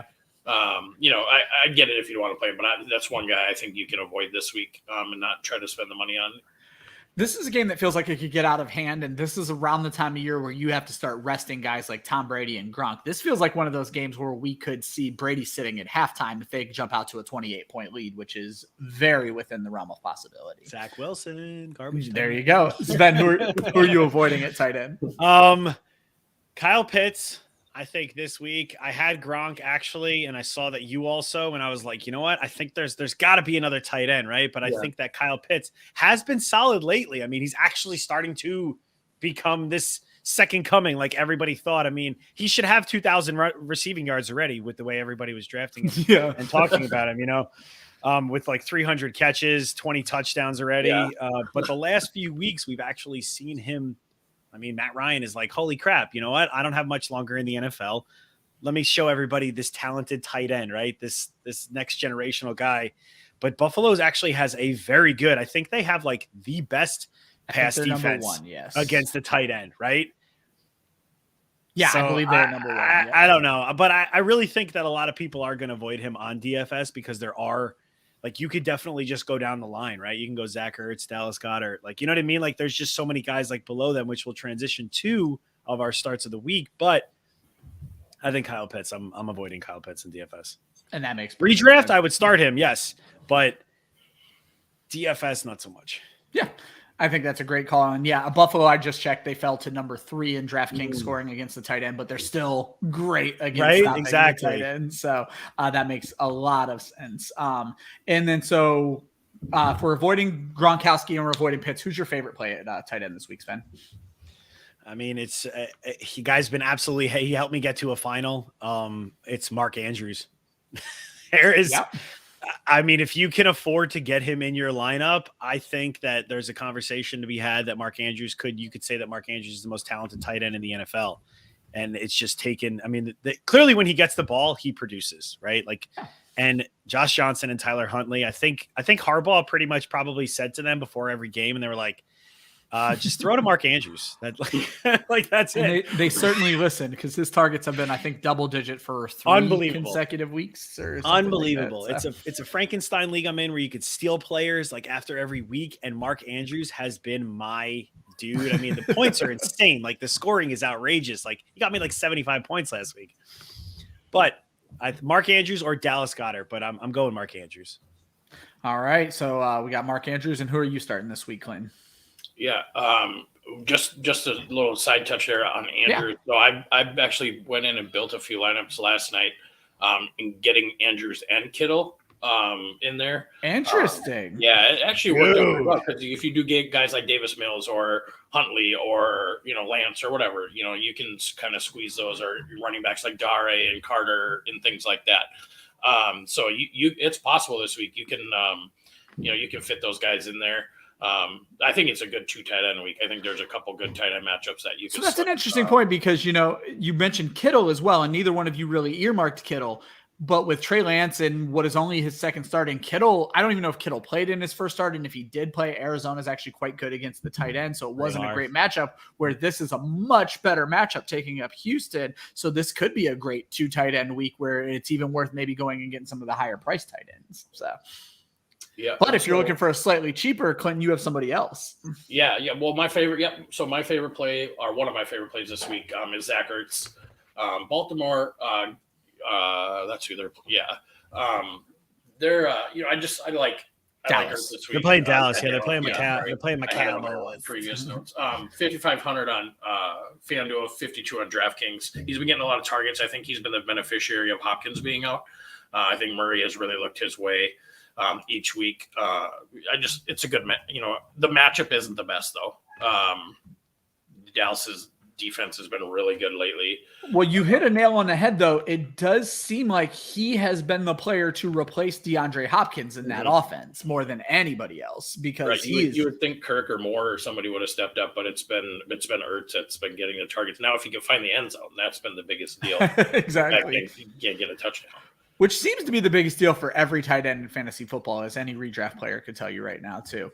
I get it if you don't want to play him, but that's one guy I think you can avoid this week and not try to spend the money on. This is a game that feels like it could get out of hand, and this is around the time of year where you have to start resting guys like Tom Brady and Gronk. This feels like one of those games where we could see Brady sitting at halftime if they jump out to a 28-point lead, which is very within the realm of possibility. Zach Wilson, garbage time. There you go. Sven, who are you avoiding at tight end? Kyle Pitts. I think this week I had Gronk actually, and I saw that you also, and I was like, you know what? I think there's got to be another tight end, right? But I think that Kyle Pitts has been solid lately. I mean, he's actually starting to become this second coming, like everybody thought. I mean, he should have 2,000 receiving yards already with the way everybody was drafting him and talking about him, with like 300 catches, 20 touchdowns already. Yeah. But the last few weeks, we've actually seen him. I mean, Matt Ryan is like, holy crap, you know what? I don't have much longer in the NFL. Let me show everybody this talented tight end, right? This next generational guy. But Buffalo's actually has a very good, I think they have like the best pass defense against the tight end, right? Yeah, so I believe they're number one. I don't know, but I really think that a lot of people are going to avoid him on DFS because there are, like, you could definitely just go down the line, right? You can go Zach Ertz, Dallas Goedert. Like, you know what I mean? Like, there's just so many guys like below them, which will transition to of our starts of the week. But I think Kyle Pitts, I'm avoiding Kyle Pitts in DFS. And that makes redraft, I would start him, yes. But DFS, not so much. Yeah. I think that's a great call. And yeah, Buffalo, I just checked. They fell to number 3 in DraftKings scoring against the tight end, but they're still great against the tight end. So that makes a lot of sense. And then so if we're avoiding Gronkowski and we're avoiding Pitts, who's your favorite play at tight end this week, Sven? I mean, it's he guy's been absolutely. He helped me get to a final. It's Mark Andrews. There is. Yep. I mean, if you can afford to get him in your lineup, I think that there's a conversation to be had that you could say that Mark Andrews is the most talented tight end in the NFL. And it's just taken, I mean, clearly when he gets the ball, he produces, right? Like, and Josh Johnson and Tyler Huntley, I think Harbaugh pretty much probably said to them before every game, and they were like, just throw to Mark Andrews. That like that's and it. They certainly listen because his targets have been, I think, double digit for 3 consecutive weeks. Or unbelievable. Like that, so. It's a Frankenstein league I'm in where you could steal players like after every week, and Mark Andrews has been my dude. I mean, the points are insane. Like the scoring is outrageous. Like he got me like 75 points last week. But Mark Andrews or Dallas Goedert, but I'm going Mark Andrews. All right, so we got Mark Andrews, and who are you starting this week, Clinton? Yeah, just a little side touch there on Andrews. Yeah. So I actually went in and built a few lineups last night in getting Andrews and Kittle. in there. Interesting. Yeah, it actually worked out pretty well because if you do get guys like Davis Mills or Huntley or Lance or whatever, you can kind of squeeze those, or running backs like Dare and Carter and things like that. So it's possible this week you can you can fit those guys in there. I think it's a good 2 tight end week. I think there's a couple good tight end matchups that you can. So that's an interesting point because you mentioned Kittle as well, and neither one of you really earmarked Kittle. But with Trey Lance and what is only his second start in Kittle, I don't even know if Kittle played in his first start. And if he did play, Arizona is actually quite good against the tight end. So it wasn't a great matchup, where this is a much better matchup taking up Houston. So this could be a great 2 tight end week where it's even worth maybe going and getting some of the higher price tight ends. So, yeah. But if you're looking for a slightly cheaper, Clinton, you have somebody else. Yeah. Well, my favorite. Yep. So my favorite play, or one of my favorite plays this week, is Zach Ertz. Baltimore. That's who they're. Yeah. They're. I like Dallas. This week. They're playing Dallas. They're playing McCall. They're playing McCall. Previous notes. 5,500 on FanDuel, 52 on DraftKings. He's been getting a lot of targets. I think he's been the beneficiary of Hopkins being out. I think Murray has really looked his way each week. It's a good. The matchup isn't the best though. Dallas's defense has been really good lately. Well, you hit a nail on the head, though. It does seem like he has been the player to replace DeAndre Hopkins in that offense more than anybody else, because you would think Kirk or Moore or somebody would have stepped up, but it's been Ertz that's been getting the targets. Now, if he can find the end zone, that's been the biggest deal. Exactly. He can't get a touchdown. Which seems to be the biggest deal for every tight end in fantasy football, as any redraft player could tell you right now, too.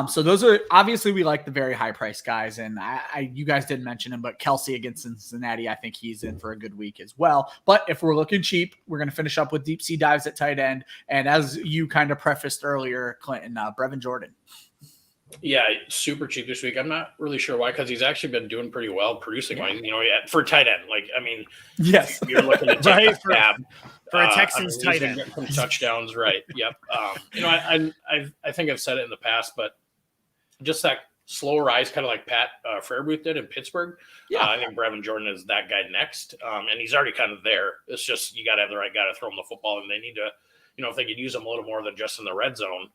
So those are obviously, we like the very high price guys, and you guys didn't mention him, but Kelsey against Cincinnati, I think he's in for a good week as well. But if we're looking cheap, we're going to finish up with deep sea dives at tight end, and as you kind of prefaced earlier, Clinton, Brevin Jordan. Yeah, super cheap this week. I'm not really sure why, because he's actually been doing pretty well producing, for tight end. Yes, you're looking to take for a Texans tight end, some touchdowns, right? Yep. I think I've said it in the past, but just that slow rise, kind of like Pat Freiermuth did in Pittsburgh. Yeah, I think Brevin Jordan is that guy next, and he's already kind of there. It's just you got to have the right guy to throw him the football, and they need to, if they could use him a little more than just in the red zone.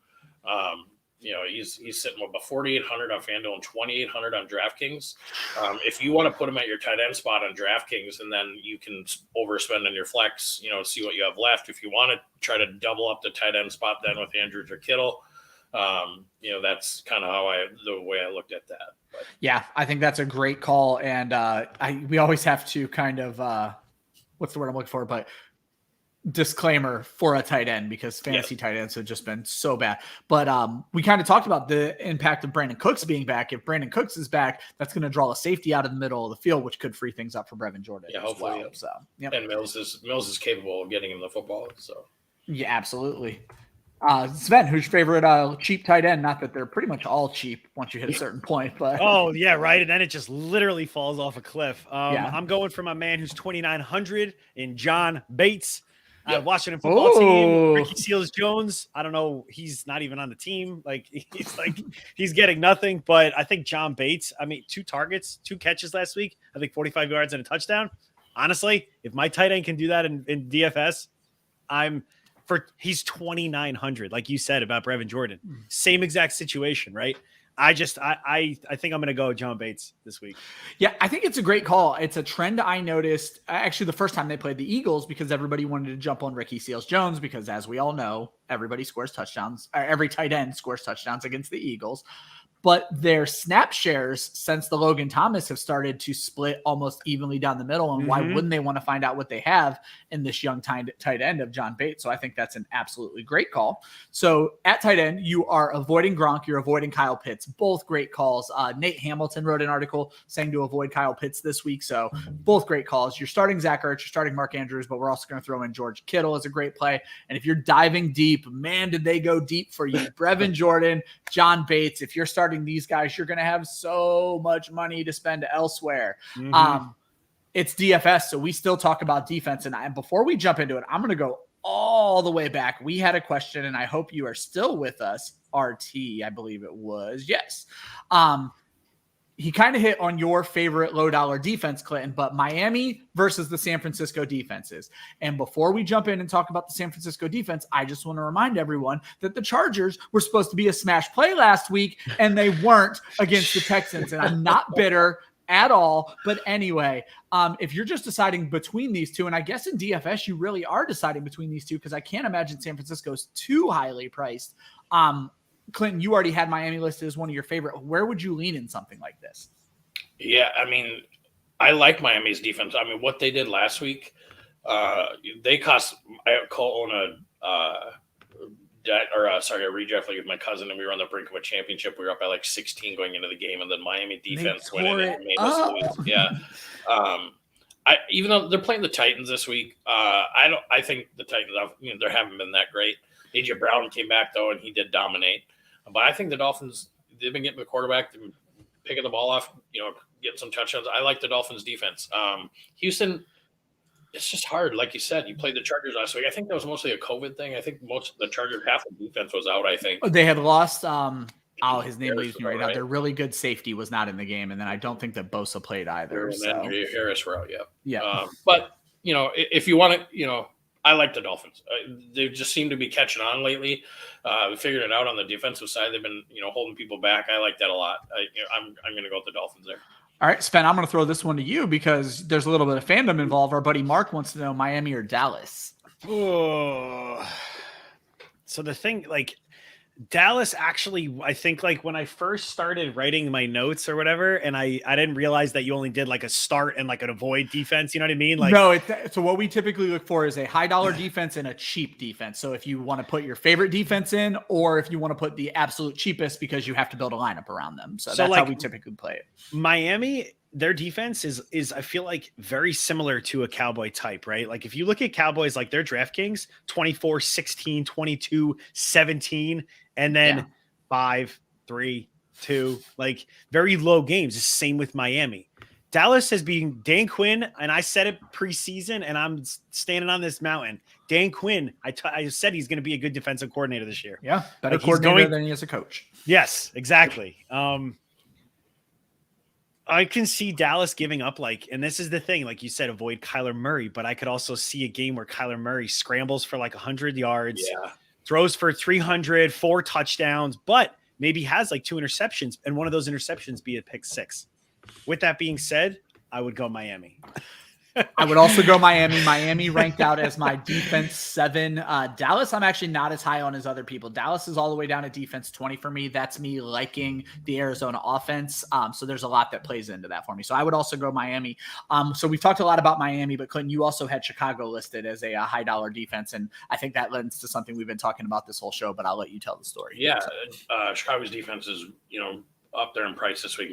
He's sitting with about 4,800 on FanDuel and 2,800 on DraftKings. If you want to put him at your tight end spot on DraftKings, and then you can overspend on your flex, see what you have left. If you want to try to double up the tight end spot then with Andrews or Kittle, that's kind of the way I looked at that. But. Yeah, I think that's a great call. And we always have to kind of, what's the word I'm looking for? But disclaimer for a tight end, because fantasy tight ends have just been so bad. But we kind of talked about the impact of Brandon Cooks being back. If Brandon Cooks is back, that's going to draw a safety out of the middle of the field, which could free things up for Brevin Jordan. Yeah, hopefully. Well. So, and Mills is capable of getting him the football. So yeah, absolutely. Sven, who's your favorite cheap tight end? Not that they're pretty much all cheap once you hit a certain point, but oh yeah, right. And then it just literally falls off a cliff. I'm going for my man who's 2,900 in John Bates. Washington football team, Ricky Seals-Jones. I don't know. He's not even on the team. He's getting nothing. But I think John Bates, 2 targets, 2 catches last week. I think 45 yards and a touchdown. Honestly, if my tight end can do that in DFS, he's 2,900, like you said about Brevin Jordan. Same exact situation, right? I think I'm going to go John Bates this week. Yeah, I think it's a great call. It's a trend I noticed actually the first time they played the Eagles, because everybody wanted to jump on Ricky Seals-Jones, because as we all know, everybody scores touchdowns. Every tight end scores touchdowns against the Eagles. But their snap shares since the Logan Thomas have started to split almost evenly down the middle. And why wouldn't they want to find out what they have in this young tight end of John Bates? So I think that's an absolutely great call. So at tight end, you are avoiding Gronk. You're avoiding Kyle Pitts. Both great calls. Nate Hamilton wrote an article saying to avoid Kyle Pitts this week. So both great calls. You're starting Zach Ertz. You're starting Mark Andrews, but we're also going to throw in George Kittle as a great play. And if you're diving deep, man, did they go deep for you. Brevin Jordan, John Bates. If you're starting these guys, you're going to have so much money to spend elsewhere. It's DFS, so we still talk about defense. And before we jump into it, I'm going to go all the way back. We had a question, and I hope you are still with us. RT, I believe it was. Yes. he kind of hit on your favorite low dollar defense, Clinton, but Miami versus the San Francisco defenses. And before we jump in and talk about the San Francisco defense, I just want to remind everyone that the Chargers were supposed to be a smash play last week, and they weren't against the Texans. And I'm not bitter at all. But anyway, if you're just deciding between these two, and I guess in DFS, you really are deciding between these two, because I can't imagine San Francisco's too highly priced. Clinton, you already had Miami listed as one of your favorite. Where would you lean in something like this? Yeah, I mean, I like Miami's defense. I mean, what they did last week, they cost Cole a redraft league with my cousin, and we were on the brink of a championship. We were up by like 16 going into the game, and then Miami defense went in and made us lose. Yeah. Even though they're playing the Titans this week, I think the Titans, they haven't been that great. AJ Brown came back though, and he did dominate. But I think the Dolphins, they've been getting the quarterback, they've been picking the ball off, getting some touchdowns. I like the Dolphins defense. Houston, it's just hard. Like you said, you played the Chargers last week. I think that was mostly a COVID thing. I think most of the Chargers, half the defense was out, I think. They had lost, his name leaves me right now. Their really good safety was not in the game. And then I don't think that Bosa played either. And then Harris were out, yeah. But, if you want to, I like the Dolphins. They just seem to be catching on lately. Figuring it out on the defensive side. They've been, holding people back. I like that a lot. I'm going to go with the Dolphins there. All right, Sven, I'm going to throw this one to you because there's a little bit of fandom involved. Our buddy Mark wants to know Miami or Dallas. Oh, so the thing, Dallas actually, I think when I first started writing my notes or whatever, and I didn't realize that you only did a start and an avoid defense. You know what I mean? No, so what we typically look for is a high dollar defense and a cheap defense. So if you want to put your favorite defense in, or if you want to put the absolute cheapest because you have to build a lineup around them. So that's how we typically play it. Miami, their defense is I feel very similar to a Cowboy type, right? If you look at Cowboys, their DraftKings, 24, 16, 22, 17, and then 5, 3, 2, very low games. The same with Miami. Dallas has been Dan Quinn, and I said it preseason, and I'm standing on this mountain. Dan Quinn, I said he's going to be a good defensive coordinator this year. Yeah, better coordinator than he is a coach. Yes, exactly. I can see Dallas giving up, and this is the thing, like you said, avoid Kyler Murray, but I could also see a game where Kyler Murray scrambles for 100 yards, throws for 300, 4 touchdowns, but maybe has 2 interceptions, and one of those interceptions be a pick 6. With that being said, I would go Miami. I would also go Miami. Miami ranked out as my defense 7. Dallas, I'm actually not as high on as other people. Dallas is all the way down at defense 20 for me. That's me liking the Arizona offense. So there's a lot that plays into that for me. So I would also go Miami. So we've talked a lot about Miami, but Clinton, you also had Chicago listed as a high dollar defense. And I think that lends to something we've been talking about this whole show, but I'll let you tell the story. Yeah. Chicago's defense is, up there in price this week.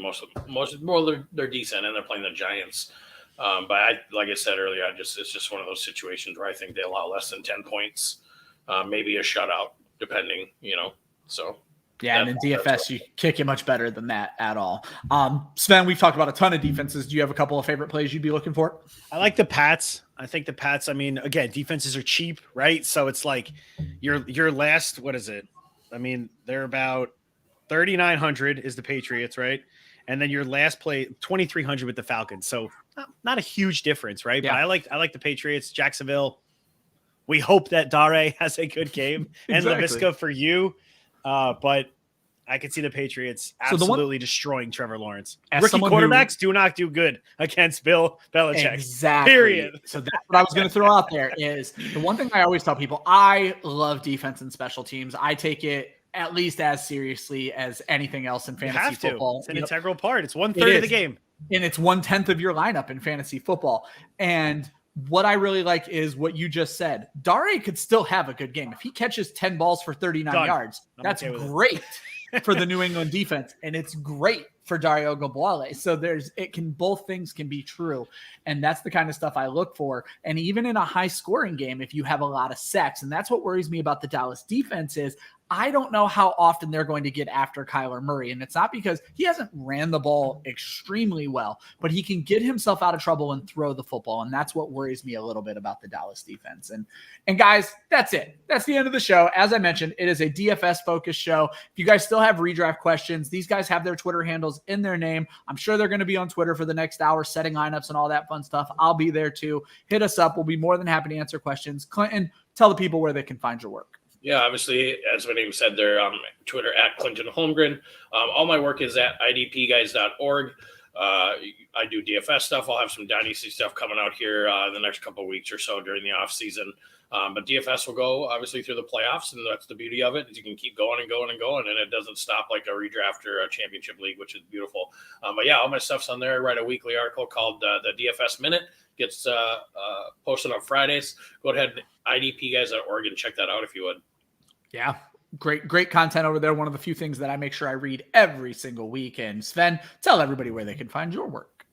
They're decent, and they're playing the Giants. But like I said earlier, it's just one of those situations where I think they allow less than 10 points, maybe a shutout, depending, so. Yeah, and in DFS, you kick it much better than that at all. Sven, we've talked about a ton of defenses. Do you have a couple of favorite plays you'd be looking for? I like the Pats. I think the Pats, again, defenses are cheap, right? So it's your last, what is it? They're about 3,900 is the Patriots, right? And then your last play, 2,300 with the Falcons. So not a huge difference, right? Yeah. But I like the Patriots. Jacksonville. We hope that Dare has a good game and Laviska for you. But I could see the Patriots absolutely destroying Trevor Lawrence. Rookie quarterbacks do not do good against Bill Belichick. Exactly. Period. So that's what I was going to throw out there is the one thing I always tell people, I love defense and special teams. I take it at least as seriously as anything else in fantasy football. It's an integral part. It's 1/3 of the game. And it's 1/10 of your lineup in fantasy football. And what I really like is what you just said. Dare could still have a good game. If he catches 10 balls for 39 yards, that's great for the New England defense. And it's great for Dario Gabwale. So both things can be true. And that's the kind of stuff I look for. And even in a high scoring game, if you have a lot of sacks, and that's what worries me about the Dallas defense is I don't know how often they're going to get after Kyler Murray. And it's not because he hasn't ran the ball extremely well, but he can get himself out of trouble and throw the football. And that's what worries me a little bit about the Dallas defense. And guys, that's it. That's the end of the show. As I mentioned, it is a DFS focused show. If you guys still have redraft questions, these guys have their Twitter handles in their name. I'm sure they're going to be on Twitter for the next hour, setting lineups and all that fun stuff. I'll be there too. Hit us up. We'll be more than happy to answer questions. Clinton, tell the people where they can find your work. Yeah, obviously, as my name said, they're on Twitter at Clinton Holmgren. All my work is at idpguys.org. I do DFS stuff. I'll have some Dynasty stuff coming out here in the next couple of weeks or so during the off season. But DFS will go obviously through the playoffs, and that's the beauty of it. Is you can keep going and going and going, and it doesn't stop like a redraft or a championship league, which is beautiful. But yeah, all my stuff's on there. I write a weekly article called the DFS Minute. Gets posted on Fridays. Go ahead, idpguys.org, and check that out if you would. Yeah, great content over there. One of the few things that I make sure I read every single week. And Sven, tell everybody where they can find your work.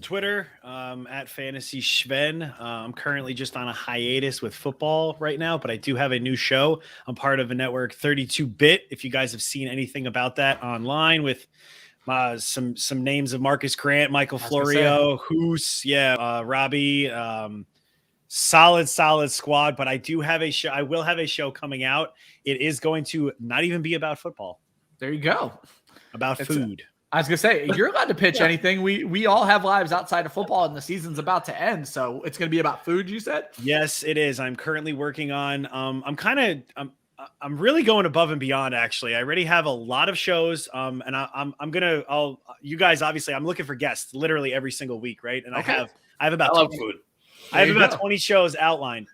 Twitter, at Fantasy Sven. I'm currently just on a hiatus with football right now, but I do have a new show. I'm part of a network, 32-Bit. If you guys have seen anything about that online with some names of Marcus Grant, Michael Florio, Hoos, Robbie, solid squad. But I do have a show. I will have a show coming out. It is going to not even be about football. There you go. About food. I was gonna say, you're allowed to pitch anything. We all have lives outside of football, and the season's about to end, so it's gonna be about food. You said? Yes, it is. I'm currently working on. I'm really going above and beyond. Actually, I already have a lot of shows. And you guys, obviously, I'm looking for guests literally every single week, right? And okay. I have about 20, food. I have about 20 shows outlined.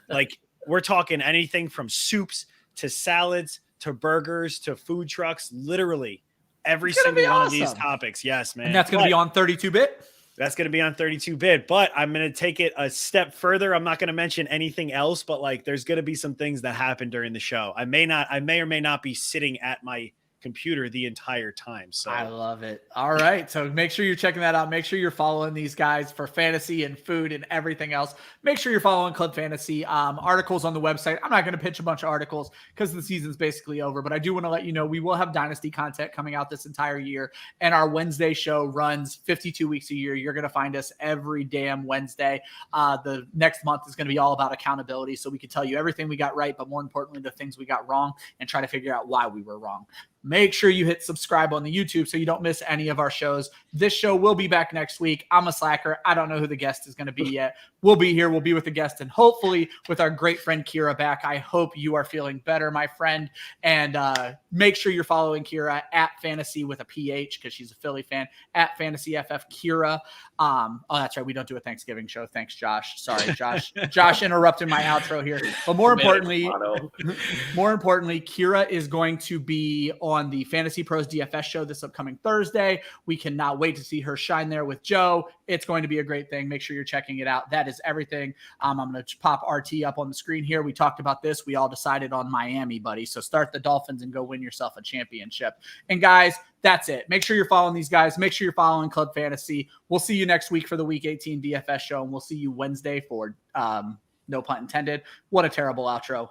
Like we're talking anything from soups to salads to burgers to food trucks, literally every single one of these topics. Yes, man. And that's going to be on 32-Bit. That's going to be on 32-Bit, but I'm going to take it a step further. I'm not going to mention anything else, but like there's going to be some things that happen during the show. I may or may not be sitting at my computer the entire time. So I love it. All right. So make sure you're checking that out. Make sure you're following these guys for fantasy and food and everything else. Make sure you're following Club Fantasy. Articles on the website. I'm not going to pitch a bunch of articles because the season's basically over, but I do want to let you know we will have Dynasty content coming out this entire year, and our Wednesday show runs 52 weeks a year. You're going to find us every damn Wednesday. The next month is going to be all about accountability, so we can tell you everything we got right, but more importantly, the things we got wrong, and try to figure out why we were wrong. Make sure you hit subscribe on the YouTube so you don't miss any of our shows. This show will be back next week. I'm a slacker. I don't know who the guest is going to be yet. We'll be here. We'll be with the guest, and hopefully with our great friend Kyra back. I hope you are feeling better, my friend. And make sure you're following Kyra at Fantasy with a PH because she's a Philly fan, at Fantasy FF Kyra. Oh, that's right. We don't do a Thanksgiving show. Thanks, Josh. Sorry, Josh. Josh interrupted my outro here. But more importantly, Kyra is going to be on the Fantasy Pros DFS show this upcoming Thursday. We cannot wait to see her shine there with Joe. It's going to be a great thing. Make sure you're checking it out. That is everything. I'm going to pop RT up on the screen here. We talked about this. We all decided on Miami, buddy. So start the Dolphins and go win yourself a championship. And guys, that's it. Make sure you're following these guys. Make sure you're following Club Fantasy. We'll see you next week for the Week 18 DFS show, and we'll see you Wednesday for no pun intended. What a terrible outro.